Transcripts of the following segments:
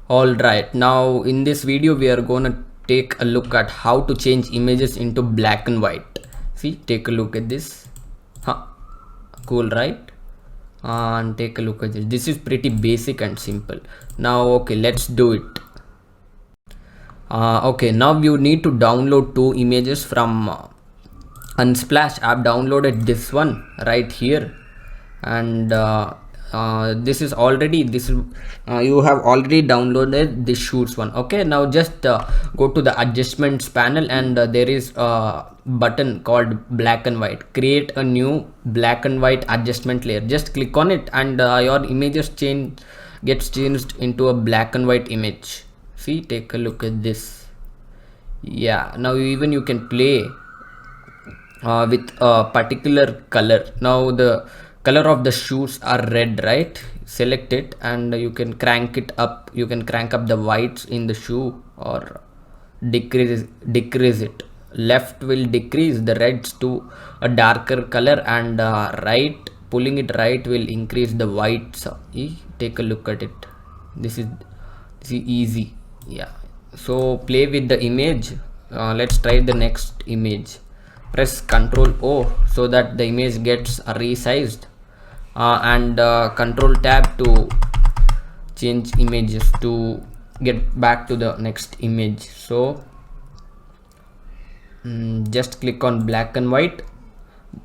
All right, now in this video we are gonna take a look at how to change images into black and white. See, take a look at this. Huh, cool, right? And take a look at this. This is pretty basic and simple. Now, okay, let's do it. Okay, now you need to download two images from Unsplash. I've downloaded this one right here, and this is already you have already downloaded this shoots one. Okay, now just go to the adjustments panel, and there is a button called black and white. Create a new black and white adjustment layer. Just click on it, and your images gets changed into a black and white image. See, take a look at this. Yeah, now even you can play with a particular color. Now the color of the shoes are red, right? Select it, and you can crank it up. You can crank up the whites in the shoe, or decrease it. Left will decrease the reds to a darker color, and right, pulling it right will increase the whites. Take a look at it. This is easy. Yeah, so play with the image. Let's try the next image. Press Ctrl O so that the image gets resized, and Control Tab to change images to get back to the next image. So just click on black and white.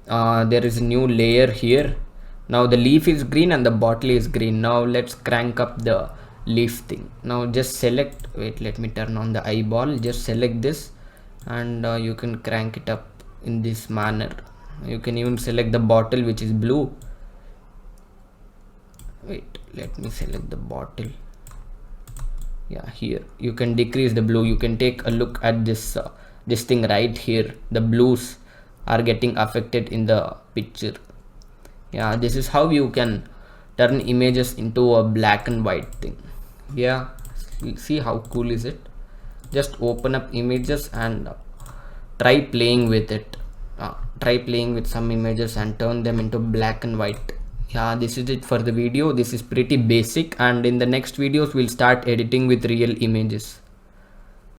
There is a new layer here. Now the leaf is green and the bottle is green. Now let's crank up the leaf thing. Now just select, wait, let me turn on the eyeball. Just select this, and you can crank it up in this manner. You can even select the bottle, which is blue. Wait, let me select the bottle. Yeah, here you can decrease the blue. You can take a look at this this thing right here. The blues are getting affected in the picture. Yeah, this is how you can turn images into a black and white thing. Yeah, see how cool is it? Just open up images and try playing with it. Try playing with some images and turn them into black and white. Yeah, this is it for the video. This is pretty basic, and in the next videos we'll start editing with real images.